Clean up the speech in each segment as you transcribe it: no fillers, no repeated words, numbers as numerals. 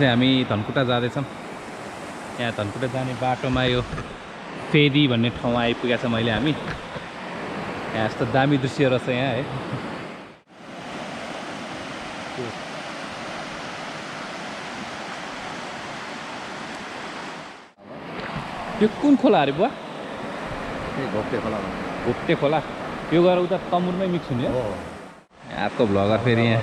हामी धनकुटा जाँदैछौँ। यहाँ धनकुटा जाने बाटोमा यो फेरी भन्ने ठाउँमा आइपुगेको छ मैले हामी। यहाँ यस्तो दामी दृश्य रहेछ यहाँ है। यो कुन खोला अरे बुवा? घोप्टे खोला। घोप्टे खोला। यो गएर उता तमुरमै मिक्स हुने हो। यहाँको भ्लगर फेरि यहाँ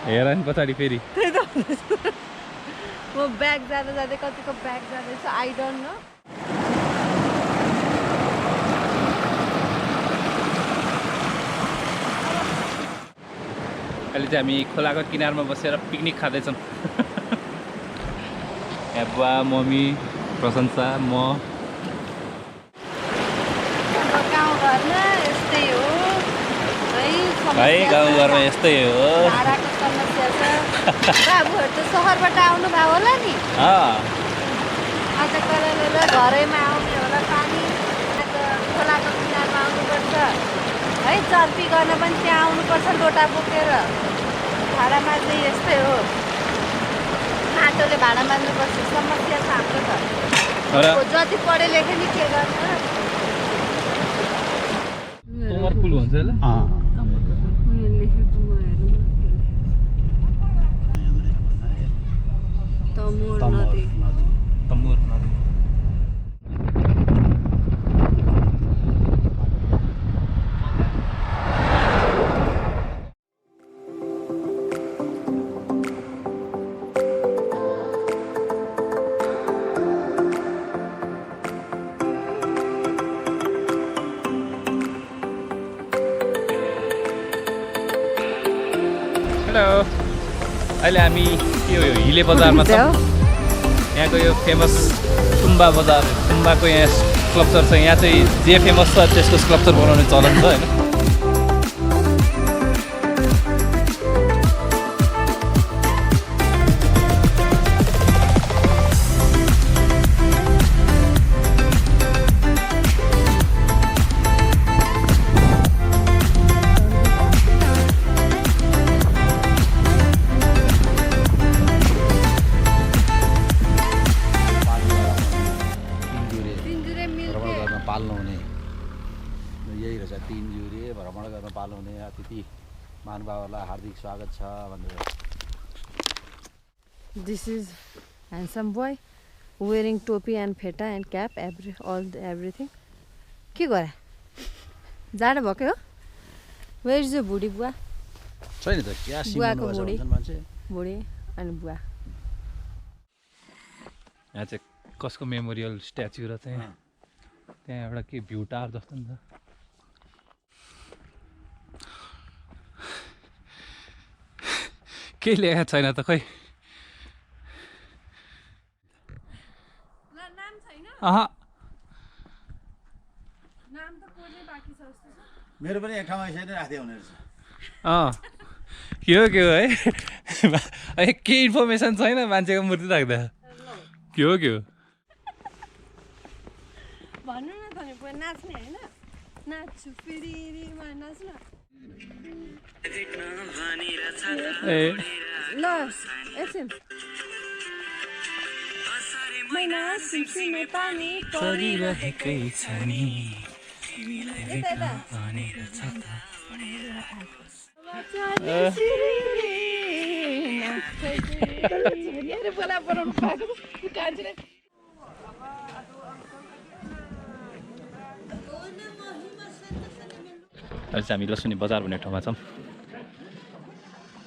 हेर नि पछाडि फेरि म ब्याग जाँदा जाँदै कतिको ब्याग जाँदैछ आई डोन्ट नो। अहिले चाहिँ हामी खोलाको किनारमा बसेर पिकनिक खाँदैछौँ। यहाँ बुवा मम्मी प्रशंसा म। गाउँघरमा यस्तै हो है, गाउँघरमा यस्तै हो। भाडाको समस्या छ। बाबुहरू त सहरबाट आउनु भयो होला नि। आज कल घरैमा आउने होला। पानी खोलाको किनारमा आउनुपर्छ है। चर्पी गर्न पनि त्यहाँ आउनुपर्छ लोटा बोकेर। भाडामा चाहिँ यस्तै हो। माटोले भाडा मान्नुपर्छ। समस्या छ हाम्रो त। जति पढे लेखे नि के गर्ने तमर पुल भन्छ ल। तमुर नदी। हेलो, अहिले हामी के हो यो हिले बजारमा छौँ। यहाँको यो फेमस तुम्बा बजार, तुम्बाको यहाँ स्कल्पचर छ। यहाँ चाहिँ जे फेमस छ त्यसको स्कल्पचर बनाउने चलन छ होइन। यही रहेछ, 3 जुरे भ्रमण गर्न पाल्नुहुने अतिथि महानुभावहरूलाई हार्दिक स्वागत छ भनेर। This is handsome boy wearing topi and pheta and cap, everything. के गरे? जाडो भक्यो हो? Where is your बुढी बुवा? छैन त क्या बुवाको बुढी बुढी अनि बुवा। यहाँ चाहिँ कसको मेमोरियल स्ट्याचु र चाहिँ त्यहाँ एउटा के भ्यू टावर जस्तो नि त। केही लेखेको छैन त खै। मेरो पनि एक ठाउँमा यसरी राख्दै हुने रहेछ। के हो है केही इन्फर्मेसन छैन मान्छेको मूर्ति राख्दा। के हो भन्नु न त नि नाच्ने होइन। नाच्छु फेरिमा नाच्न। ल एकछिन। मैना सिमसिमे पानी परिरहेकै छ नि। हामी लसुनी बजार भन्ने ठाउँमा छौँ।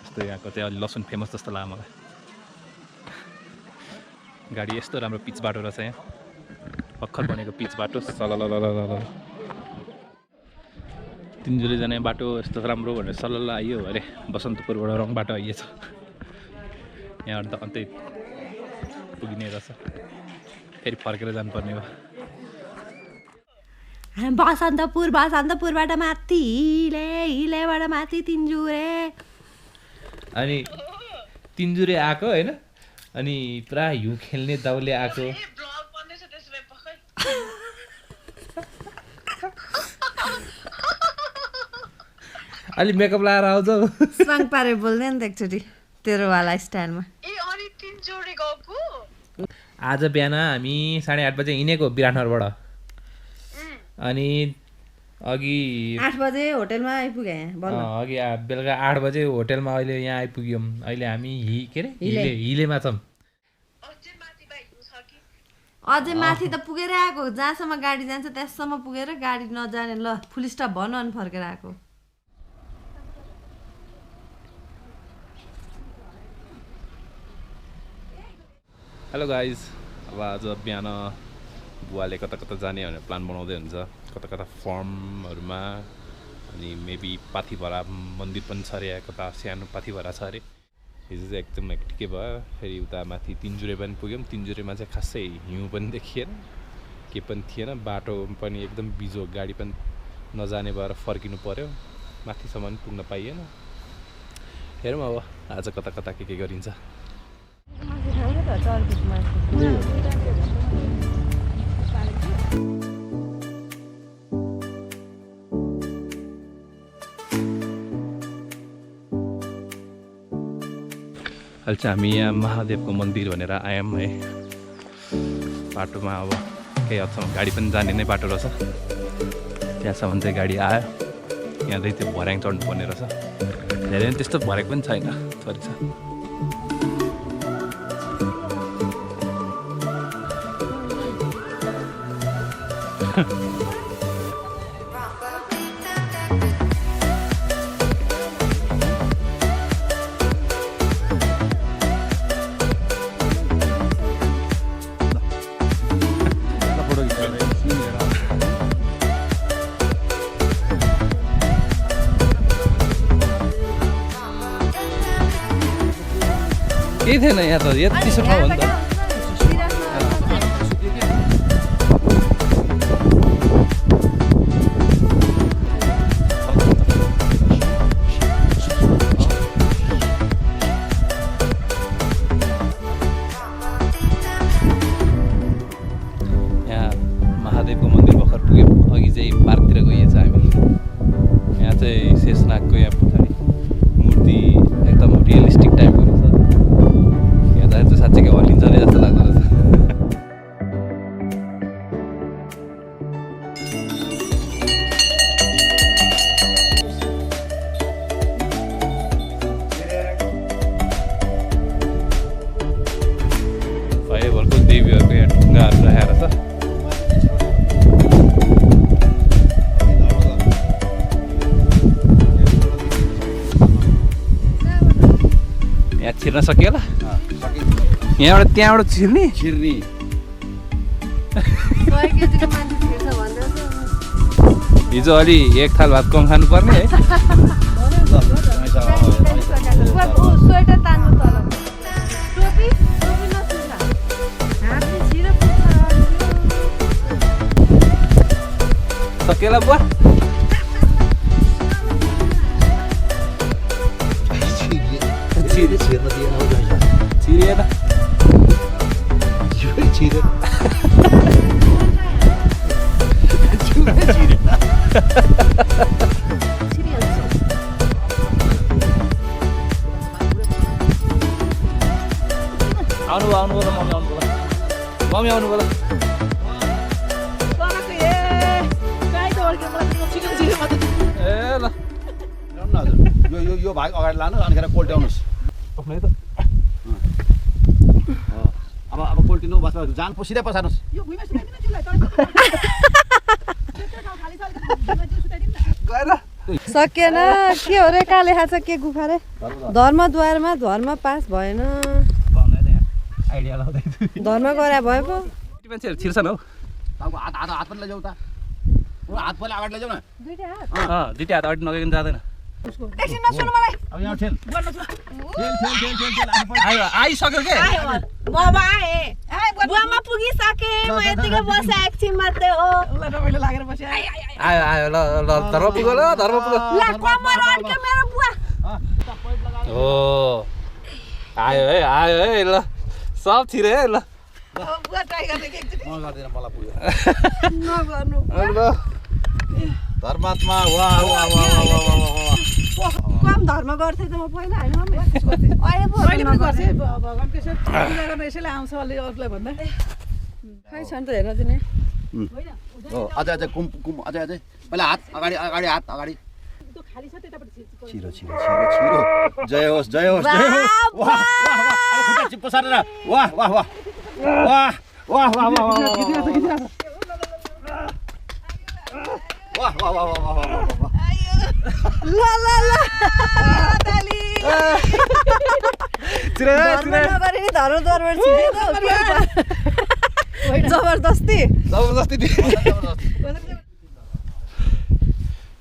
यस्तो यहाँको चाहिँ अलि लसुन फेमस जस्तो लाग्यो मलाई। गाडी यस्तो राम्रो पिच बाटो रहेछ यहाँ। भर्खर बनेको पिच बाटो। तिनजुले जाने बाटो यस्तो राम्रो भनेर सल्ल आइयो अरे बसन्तपुरबाट रङ बाटो आइएछ। यहाँबाट त अन्तै पुगिने रहेछ फेरि फर्केर जानुपर्ने भयो बसन्तपुरबाट माथि हिलेबाट माथि तिनजुरे अनि तिनजुरे आएको होइन अनि पुरा हिउँ खेल्ने दाउले आएको अलि मेकअप लगाएर आउँछ स्वाङ पारे बोल्ने नि त एकचोटि तेरो वाला स्टाइलमा आज बिहान हामी 8:30 बजे हिँडेको विराटनगरबाट अनि अघि 8 बजे होटेलमा आइपुगे अघि बेलुका 8 बजे होटेलमा अहिले यहाँ आइपुग्यौँ अहिले हामी हिलेमा छौँ अझै माथि त पुगेर आएको जहाँसम्म गाडी जान्छ त्यससम्म पुगेर गाडी नजाने ल फुल स्टप भन्नु अनि फर्केर आएको हेलो गाइज अब आज बिहान बुवाले कता कता जाने भनेर प्लान बनाउँदै हुन्छ कता कता फर्महरूमा अनि मेबी पाथिभरा मन्दिर पनि छ अरे कता सानो पाथिभरा छ अरे हिजो चाहिँ एकदम हेक्टिकै भयो फेरि उता माथि तिनजुरे पनि पुग्यौँ तिनजुरेमा चाहिँ खासै हिउँ पनि देखिएन के पनि थिएन बाटो पनि एकदम बिजो गाडी पनि नजाने भएर फर्किनु पर्यो माथिसम्म पनि पुग्न पाइएन हेरौँ अब आज कता कता के गरिन्छ अहिले चाहिँ हामी यहाँ महादेवको मन्दिर भनेर आयौँ है बाटोमा अब केही हदसम्म गाडी पनि जाने नै बाटो रहेछ त्यहाँसम्म चाहिँ गाडी आयो यहाँ चाहिँ त्यो भर्याङ चढ्नु पर्ने रहेछ धेरै पनि त्यस्तो भरेको पनि छैन थोरै छ केही थिएन यहाँ त यति ठाउँ हो नि त यहाँ महादेवको मन्दिर भर्खर पुग्यौँ अघि चाहिँ पार्कतिर गइएछ हामी यहाँ चाहिँ शेषनागको यहाँ पछाडि मूर्ति एकदम रियलिस्टिक टाइपको साँच्चै हल्लिन्छ नै जस्तो लाग्दो रहेछ भयभरको देवीहरूको यहाँ ढुङ्गाहरू राखेर छ यहाँ छिर्न सकियो होला यहाँबाट त्यहाँबाट छिर्ने हिजो अलि एक थाल भात कम खानुपर्ने है सकेला बुवा छिरिएन आउनु बोला मम्मी आउनु बोला ए ल यो भाग अगाडि लानु अनिखेर कोल्ट्याउनुहोस् अब कोल्टिनु बस जान सिधै पसार्नुहोस् सकेन के हो रे कहाँ लेखा छ के गुफा रे धर्मद्वारमा धर्म पास भएन धर्म गरे भए पो मान्छेहरू छिर्छन् हौ हात पनि लैजाऊ त हात पहिला अगाडि लैजाऊ न दुईटै हात अगाडि नगइकन जाँदैन एकछिन नसुन्नु मलाई अब यहाँ ठेल आइसक्यो के अब आएँ बुवामा पुगिसकेँ म यतिकै बसेँ एकछिन मात्रै हो आयो ल धर्म पुग्यो ल धर्म पुग्यो ला कमर अड्क्यो मेरो बुवा हो आयो है ल सब छिरे है ल बुवा ट्राई गर्ने के एकचोटि म गर्दिनँ मलाई पुग्यो नगर्नु धर्मात्मा वाह वाह वाह वाह वाह वाह कम धर्म गर्थेँ त म पहिला होइन मम्मी अहिले पो नगर्थे भगवान त्यसै पूजा गर्न यसैले आउँछ अलि अरूलाई भन्दा खै छ नि त हेर्न दिने हो अझै कुम अझै पहिला हात अगाडि अगाडि त्यो खाली छ त्यतापट्टि छिरो जय होस् वाह वाह वाह खुट्टा चिप्पो सारेर वाह वाह वाह वाह वाह वाह वाह वाह वाह वाह वाह ल ताली धर्म नगरी धर्मद्वारबाट छिरेको जबरजस्ती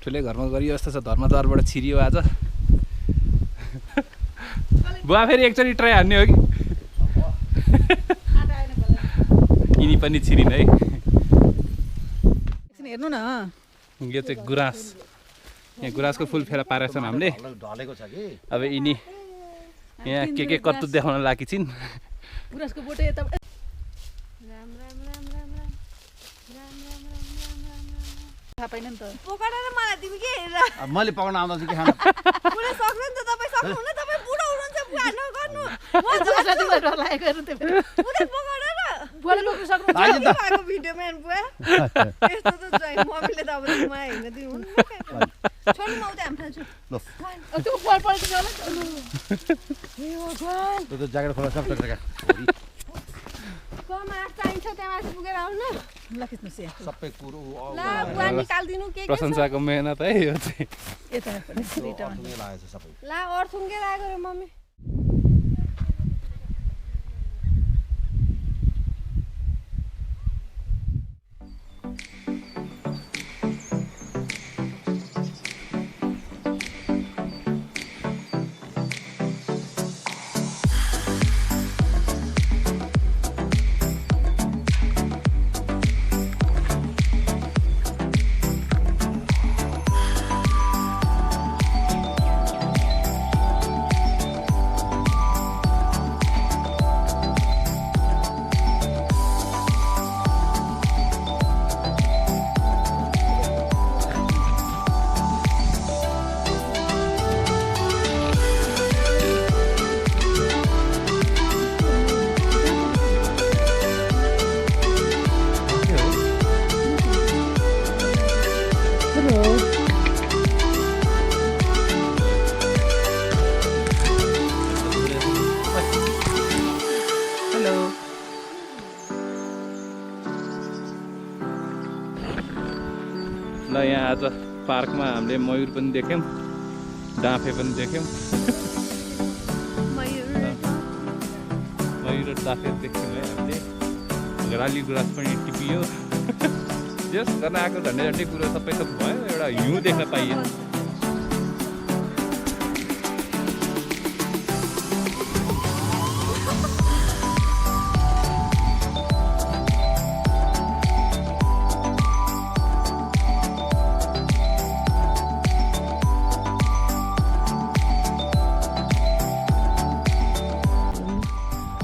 ठुलै घरमा गरियो जस्तो छ धर्मद्वारबाट छिरियो आज बुवा फेरि एकचोटि ट्राई हान्ने हो कि यिनी पनि छिरिन् है एकछिन हेर्नु न यो चाहिँ गुराँस यहाँ गुराँसको फुल फेला पारेको छौँ हामीले ढलेको छ कि अब यिनी यहाँ के कत्तु देखाउन लागी छिन् गुराँसको बोटे यता थाहा पाइन नि त पकाएर मलाई तिमी के हेरेर अब मैले पकाउन आउँदा चाहिँ के खानु पुरै सक्नु नि त तपाईँ सक्नुहुन्न तपाईँ बुढो हुनुहुन्छ बुवा नगर्नु लागेको हेर्नु त्यो पुरै पकाएर बुवाले बोक्नु सक्नु भएको भिडियोमा हेर्नु बुवा यस्तो त चाहिँ मम्मीले त अब तिमीमा हेर्न दिनुहुन्न छोड्नु म उता हामी छु ल त्यो बल पल्टिन्छ होला त्यो त ज्याकेट खोला सब टक्का कम आठ चाहिन्छ त्यहाँ माथि पुगेर आउनु ल खिच्नुहोस् यहाँ सबै कुरो ल बुवा निकालिदिनु के प्रशंसाको मेहनत है यो चाहिँ यता पनि दुईटा लागेको छ सबै ला अर्थुङ्गे लाग्यो रे मम्मी ल यहाँ आज पार्कमा हामीले मयूर पनि देख्यौँ डाँफे पनि देख्यौँ मयूर र डाँफे देख्यौँ है हामीले घराली गुराँस पनि टिपियो जस गर्न आएको झन्डै कुरो सबै थोक भयो एउटा हिउँ देख्न पाइयो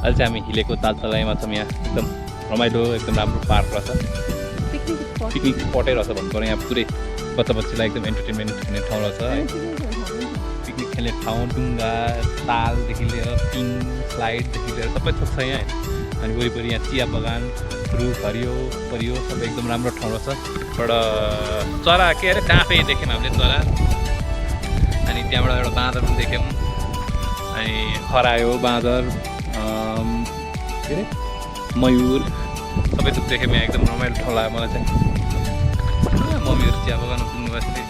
अहिले चाहिँ हामी हिलेको तालतलाईमा छौँ यहाँ एकदम रमाइलो एकदम राम्रो पार्क रहेछ पिकनिक स्पटै रहेछ भन्नु पर्यो यहाँ पुरै बच्चा बच्चीलाई एकदम इन्टरटेनमेन्ट हुने ठाउँ रहेछ है पिकनिक खेल्ने ठाउँ डुङ्गा तालदेखि लिएर पिङ स्लाइडदेखि लिएर सबै थोक छ यहाँ अनि वरिपरि यहाँ चिया बगान रुख हरियो परियो सबै एकदम राम्रो ठाउँ रहेछ एउटा चरा के अरे डाँफे देख्यौँ हामीले चरा अनि त्यहाँबाट एउटा बाँदर पनि देख्यौँ अनि खरायो बाँदर के अरे मयूर सबै थोक देखेँ यहाँ एकदम रमाइलो ठाउँ लाग्यो मलाई चाहिँ मम्मीहरू चिया बगानमा पुग्नु भएको थिएँ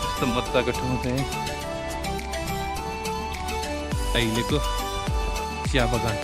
यस्तो मजाको ठाउँ चाहिँ अहिलेको चिया बगान